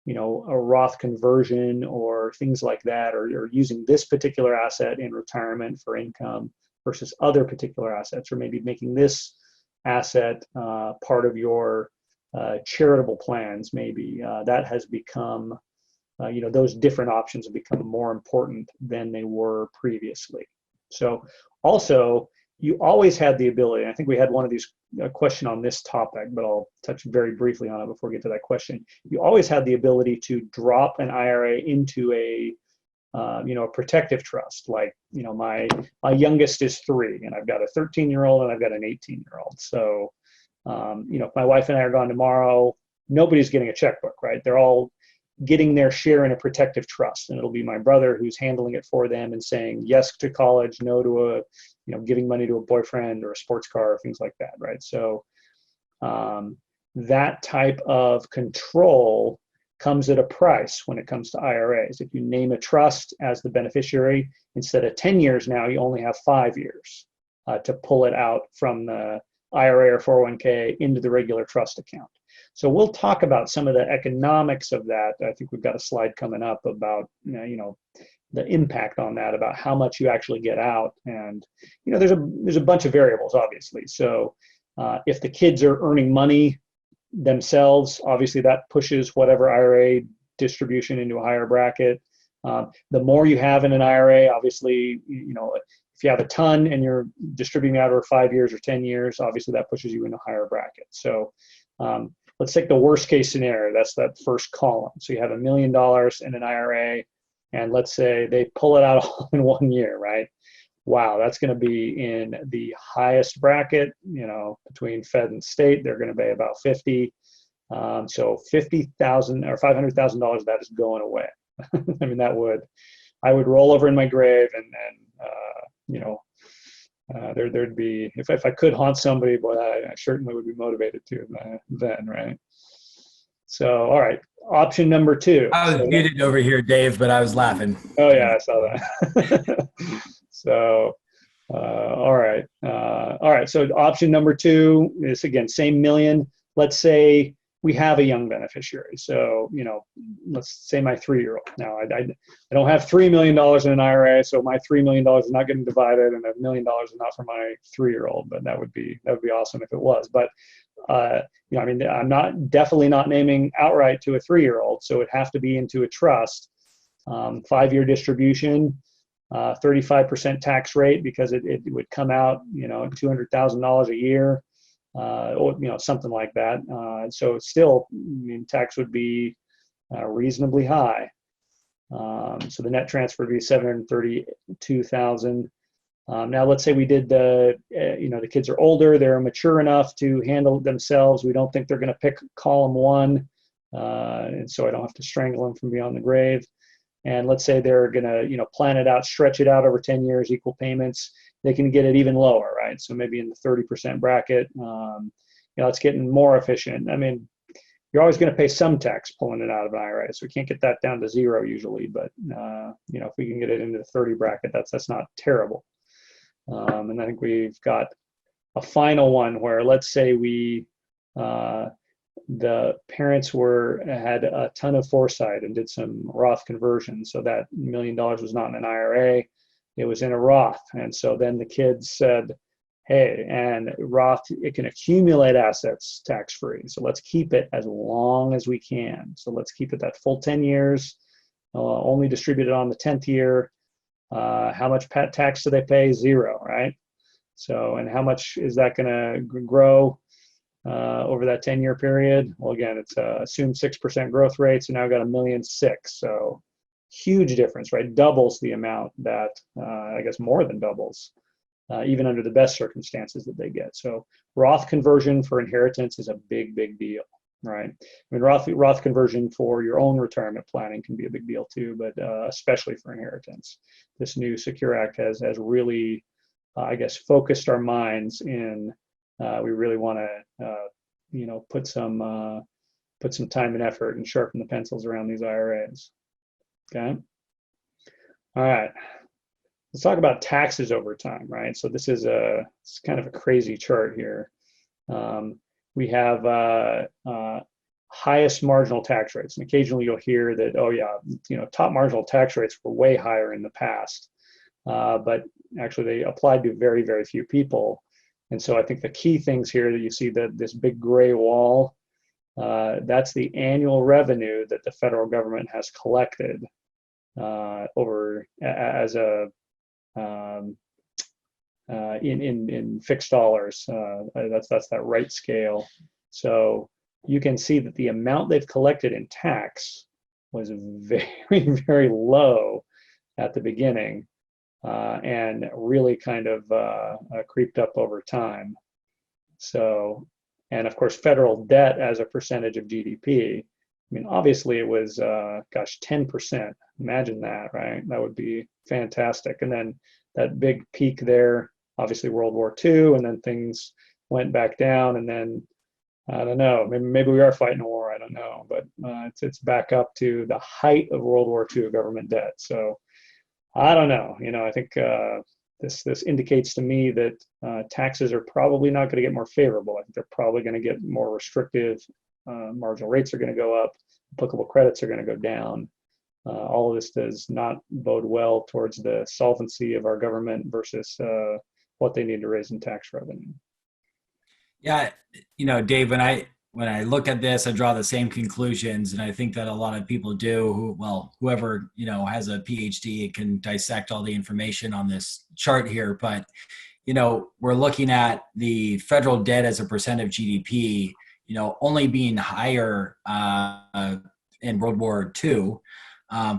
Roth conversion or things like that, or using this particular asset in retirement for income versus other particular assets, or maybe making this asset part of your charitable plans, maybe that has become, those different options have become more important than they were previously. So also, you always had the ability, and I think we had one of these question on this topic, but I'll touch very briefly on it before we get to that question. You always had the ability to drop an IRA into a protective trust. Like, my youngest is 3, and I've got a 13-year-old and I've got an 18-year-old. So, if my wife and I are gone tomorrow, nobody's getting a checkbook, right? They're all getting their share in a protective trust, and it'll be my brother who's handling it for them and saying yes to college, no to giving money to a boyfriend or a sports car or things like that, right? So that type of control comes at a price when it comes to IRAs. If you name a trust as the beneficiary, instead of 10 years now, you only have 5 years to pull it out from the IRA or 401k into the regular trust account. So we'll talk about some of the economics of that. I think we've got a slide coming up about, the impact on that, about how much you actually get out. And, there's a bunch of variables, obviously. So if the kids are earning money themselves, obviously that pushes whatever IRA distribution into a higher bracket. The more you have in an IRA, obviously, if you have a ton and you're distributing out over 5 years or 10 years, obviously that pushes you into a higher bracket. So let's take the worst case scenario. That's that first column. So you have $1 million in an IRA, and let's say they pull it out all in 1 year, right? Wow, that's going to be in the highest bracket, between Fed and state. They're going to pay about 50. So $50,000 or $500,000, that is going away. I mean, I would roll over in my grave, and there'd be, if I could haunt somebody, boy, I certainly would be motivated to then, right? So, all right, option number 2. I was muted over here, Dave, but I was laughing. Oh yeah, I saw that. So, all right. So option number 2 is, again, same million. Let's say we have a young beneficiary. So, let's say my 3-year-old. Now, I don't have $3 million in an IRA, so my $3 million is not getting divided, and $1 million is not for my 3-year-old. But that would be awesome if it was. But I'm definitely not naming outright to a 3-year-old, so it'd have to be into a trust. 5-year distribution, 35% tax rate, because it would come out, $200,000 a year. Or something like that. So still, tax would be reasonably high. So the net transfer would be $732,000. Now let's say we did the kids are older, they're mature enough to handle it themselves. We don't think they're going to pick column 1, and so I don't have to strangle them from beyond the grave. And let's say they're going to plan it out, stretch it out over 10 years, equal payments. They can get it even lower, right? So maybe in the 30% bracket. It's getting more efficient. I mean, you're always going to pay some tax pulling it out of an IRA, so we can't get that down to 0 usually. But if we can get it into the 30 bracket, that's not terrible. And I think we've got a final one where, let's say the parents had a ton of foresight and did some Roth conversion, so that $1 million was not in an IRA. It was in a Roth. And so then the kids said, hey, and Roth, it can accumulate assets tax-free. So let's keep it as long as we can. So let's keep it that full 10 years, only distribute it on the 10th year. How much tax do they pay? 0, right? So, and how much is that going to grow over that 10-year period? Well, again, it's assumed 6% growth rate. So now I've got $1.6 million. So huge difference, right? Doubles the amount that, I guess more than doubles, even under the best circumstances that they get. So Roth conversion for inheritance is a big, big deal, right? I mean, Roth conversion for your own retirement planning can be a big deal too, but especially for inheritance. This new Secure Act has really, focused our minds in, we really want to, put some time and effort and sharpen the pencils around these IRAs. Okay. All right. Let's talk about taxes over time, right? So this is it's kind of a crazy chart here. We have highest marginal tax rates, and occasionally you'll hear that, oh yeah, top marginal tax rates were way higher in the past, but actually they applied to very, very few people. And so I think the key things here that you see, that this big gray wall, that's the annual revenue that the federal government has collected over as a in fixed dollars. That's that right scale. So you can see that the amount they've collected in tax was very, very low at the beginning, and really kind of creeped up over time. So, and of course, federal debt as a percentage of GDP, I mean, obviously it was, 10%. Imagine that, right? That would be fantastic. And then that big peak there, obviously World War II, and then things went back down, and then, I don't know, maybe we are fighting a war, I don't know, but it's back up to the height of World War II government debt. So I don't know, I think this indicates to me that taxes are probably not going to get more favorable. I think they're probably going to get more restrictive. Marginal rates are going to go up, applicable credits are going to go down. All of this does not bode well towards the solvency of our government versus what they need to raise in tax revenue. Yeah, Dave, when I look at this, I draw the same conclusions, and I think that a lot of people do. Whoever has a PhD can dissect all the information on this chart here. But we're looking at the federal debt as a percent of GDP, only being higher in World War II,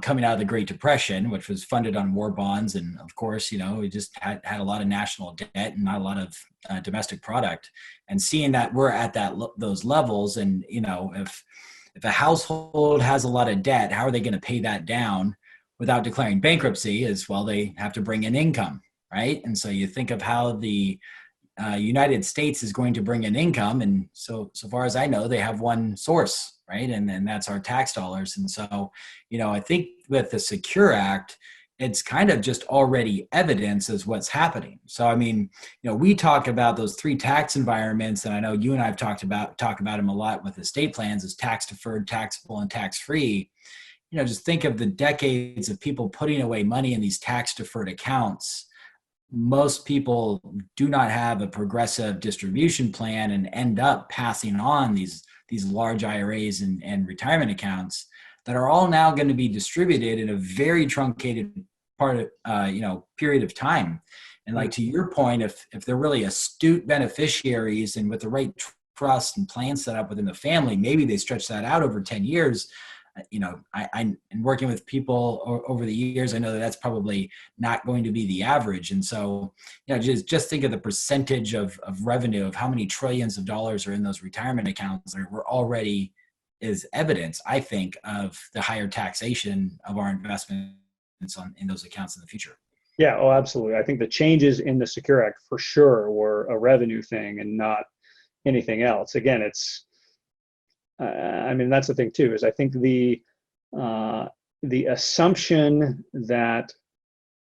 coming out of the Great Depression, which was funded on war bonds. And of course, we just had a lot of national debt and not a lot of domestic product. And seeing that we're at those levels, and if a household has a lot of debt, how are they going to pay that down without declaring bankruptcy? They have to bring in income, right? And so you think of how the United States is going to bring in income, and so far as I know, they have one source, right? And that's our tax dollars. And so, I think with the Secure Act, it's kind of just already evidence as what's happening. So, I mean, we talk about those three tax environments, and I know you and I have talk about them a lot with estate plans, as tax deferred, taxable, and tax free. Just think of the decades of people putting away money in these tax deferred accounts. Most people do not have a progressive distribution plan and end up passing on these large IRAs and retirement accounts that are all now going to be distributed in a very truncated period of time. And like, to your point, if they're really astute beneficiaries and with the right trust and plan set up within the family, maybe they stretch that out over 10 years. I'm working with people over the years, I know that that's probably not going to be the average. And so, just think of the percentage of revenue, of how many trillions of dollars are in those retirement accounts that were already is evidence, I think, of the higher taxation of our investments in those accounts in the future. Yeah, oh, absolutely. I think the changes in the Secure Act for sure were a revenue thing and not anything else. Again, it's that's the thing too, is I think the assumption that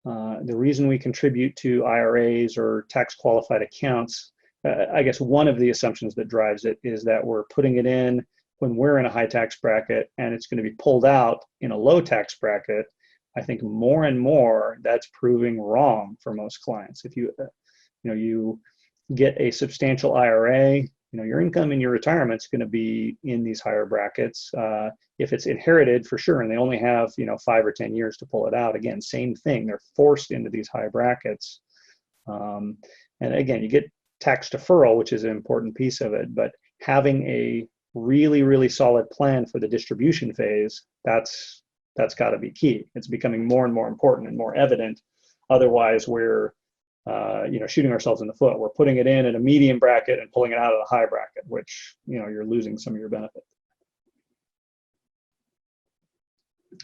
the reason we contribute to IRAs or tax qualified accounts, I guess one of the assumptions that drives it is that we're putting it in when we're in a high tax bracket and it's going to be pulled out in a low tax bracket. I think more and more that's proving wrong for most clients. If you get a substantial IRA, your income in your retirement is going to be in these higher brackets. If it's inherited, for sure, and they only have 5 or 10 years to pull it out, again, same thing. They're forced into these high brackets. And again, you get tax deferral, which is an important piece of it, but having a really, really solid plan for the distribution phase, that's got to be key. It's becoming more and more important and more evident. Otherwise, we're shooting ourselves in the foot. We're putting it in at a medium bracket and pulling it out of the high bracket, which, you're losing some of your benefit.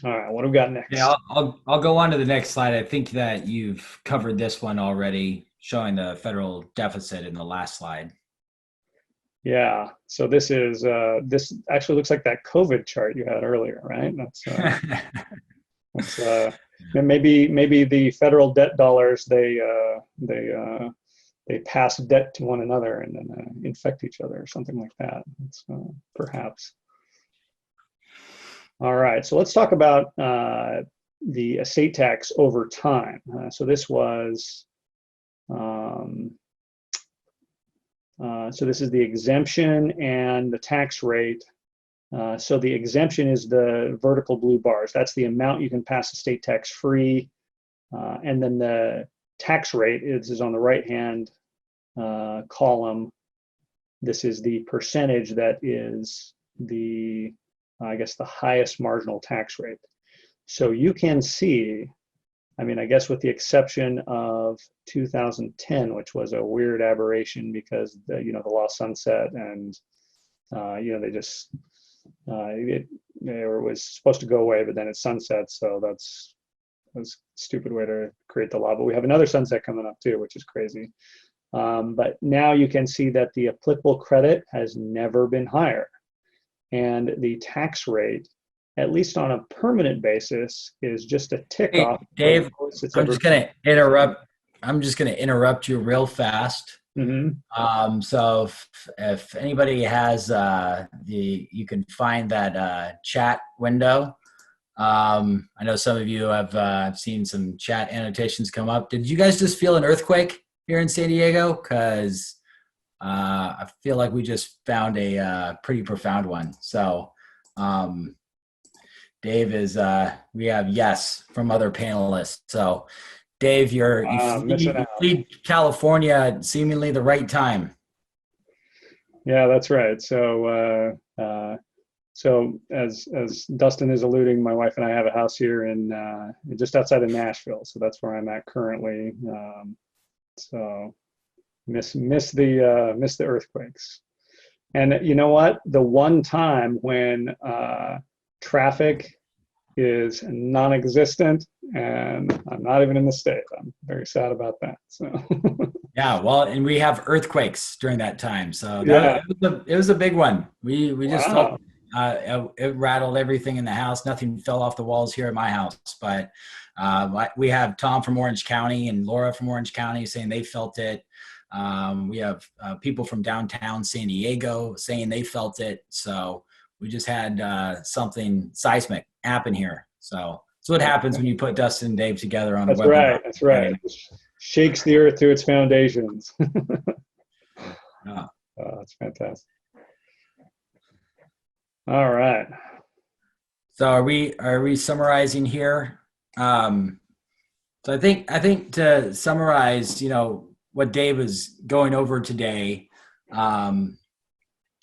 All right, what do we got next? Yeah, I'll go on to the next slide. I think that you've covered this one already, showing the federal deficit in the last slide. Yeah, so this is this actually looks like that COVID chart you had earlier, right? That's maybe the federal debt dollars, they pass debt to one another and then infect each other or something like that. It's, perhaps. All right, so let's talk about the estate tax over time. So this was, so this is the exemption and the tax rate. So the exemption is the vertical blue bars. That's the amount you can pass estate tax free. And then the tax rate is on the right-hand column. This is the percentage that is the, I guess, the highest marginal tax rate. So you can see, I guess with the exception of 2010, which was a weird aberration because the law sunset and they just it was supposed to go away, but then it sunset. So that's a stupid way to create the law. But we have another sunset coming up too, which is crazy. But now you can see that the applicable credit has never been higher, and the tax rate, at least on a permanent basis, is just a tick off. Dave, I'm just going to interrupt you real fast. Mm-hmm. So if anybody has you can find that chat window. I know some of you have seen some chat annotations come up. Did you guys just feel an earthquake here in San Diego? Because I feel like we just found a pretty profound one. So Dave is, we have yes from other panelists. So Dave, you lead California at seemingly the right time. Yeah, that's right. So as Dustin is alluding, my wife and I have a house here in just outside of Nashville. So that's where I'm at currently. So miss the earthquakes. And you know what? The one time when traffic is non-existent and I'm not even in the state. I'm very sad about that. So yeah, well, and we have earthquakes during that time. So yeah, it was a big one. We just felt it rattled everything in the house. Nothing fell off the walls here at my house, but We have Tom from Orange County and Laura from Orange County saying they felt it. We have people from downtown San Diego saying they felt it. So we just had something seismic happen here. So that's what happens when you put Dustin and Dave together on a webinar. That's right. It shakes the earth to its foundations. Yeah. Oh, that's fantastic. All right. So are we summarizing here? So I think to summarize, what Dave is going over today,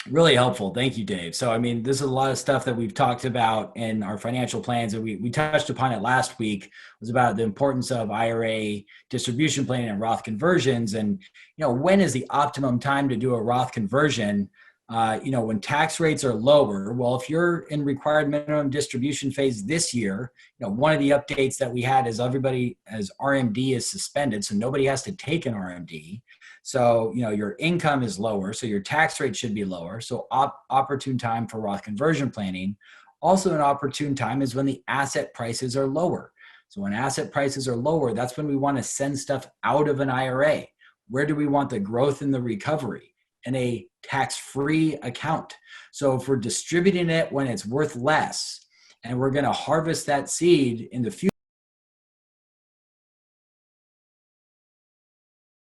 really helpful. Thank you, Dave. So, this is a lot of stuff that we've talked about in our financial plans, and we touched upon it last week. Was about the importance of IRA distribution planning and Roth conversions. And, when is the optimum time to do a Roth conversion? When tax rates are lower. Well, if you're in required minimum distribution phase this year, one of the updates that we had is everybody as RMD is suspended, so nobody has to take an RMD. So, your income is lower, so your tax rate should be lower. So opportune time for Roth conversion planning. Also an opportune time is when the asset prices are lower. So when asset prices are lower, that's when we want to send stuff out of an IRA. Where do we want the growth and the recovery? In a tax-free account. So if we're distributing it when it's worth less, and we're going to harvest that seed in the future,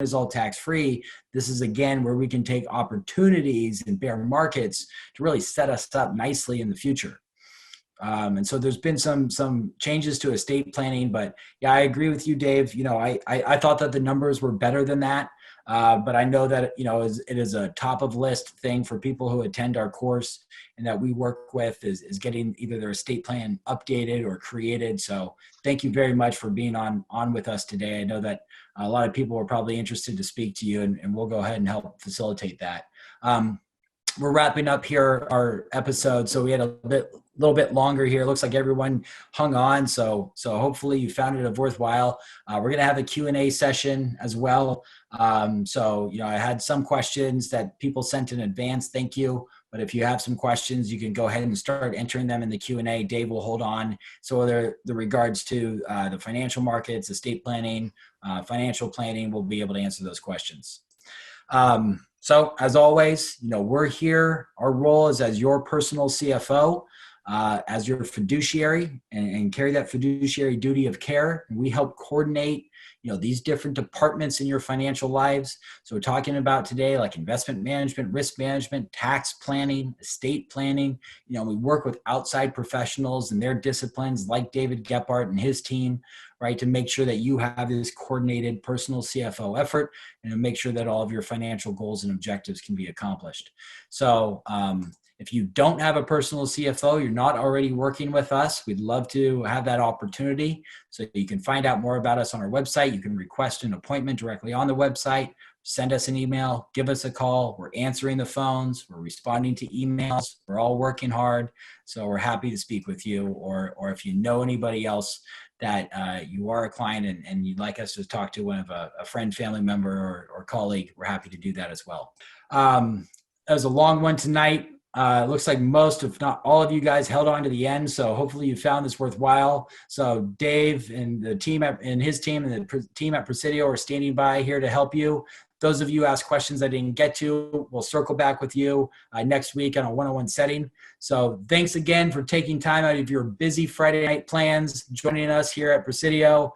is all tax-free. This is again where we can take opportunities in bear markets to really set us up nicely in the future. And so there's been some changes to estate planning, but yeah, I agree with you, Dave. I thought that the numbers were better than that. But I know that, it is a top of list thing for people who attend our course and that we work with is getting either their estate plan updated or created. So thank you very much for being on with us today. I know that a lot of people are probably interested to speak to you, and we'll go ahead and help facilitate that. We're wrapping up here our episode. So we had a little bit longer here. It looks like everyone hung on. So hopefully you found it worthwhile. We're going to have a Q&A session as well. So I had some questions that people sent in advance. Thank you. But if you have some questions, you can go ahead and start entering them in the Q&A. Dave will hold on. So whether the regards to the financial markets, estate planning, financial planning, we'll be able to answer those questions. So as always, we're here. Our role is as your personal CFO, as your fiduciary, and carry that fiduciary duty of care. And we help coordinate, these different departments in your financial lives. So we're talking about today, like investment management, risk management, tax planning, estate planning. We work with outside professionals and their disciplines like David Gebhardt and his team, right, to make sure that you have this coordinated personal CFO effort and to make sure that all of your financial goals and objectives can be accomplished. So if you don't have a personal CFO, you're not already working with us, we'd love to have that opportunity. So you can find out more about us on our website. You can request an appointment directly on the website, send us an email, give us a call. We're answering the phones, we're responding to emails, we're all working hard. So we're happy to speak with you, or if you know anybody else that you are a client and you'd like us to talk to one of a friend, family member, or colleague, we're happy to do that as well. That was a long one tonight. It looks like most, if not all of you guys held on to the end. So hopefully you found this worthwhile. So Dave and the team and his team and the team at Presidio are standing by here to help you. Those of you asked questions I didn't get to, we'll circle back with you next week on a one-on-one setting. So thanks again for taking time out of your busy Friday night plans, joining us here at Presidio.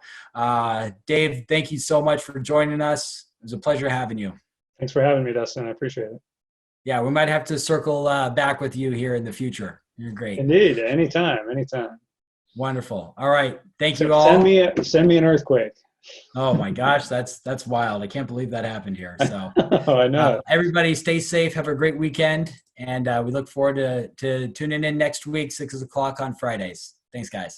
Dave, thank you so much for joining us. It was a pleasure having you. Thanks for having me, Dustin. I appreciate it. Yeah, we might have to circle back with you here in the future. You're great. Indeed. Anytime. Wonderful. All right. Thank you all. Send me an earthquake. Oh my gosh, that's wild. I can't believe that happened here. So I know. Everybody stay safe. Have a great weekend. And we look forward to tuning in next week, 6 o'clock on Fridays. Thanks, guys.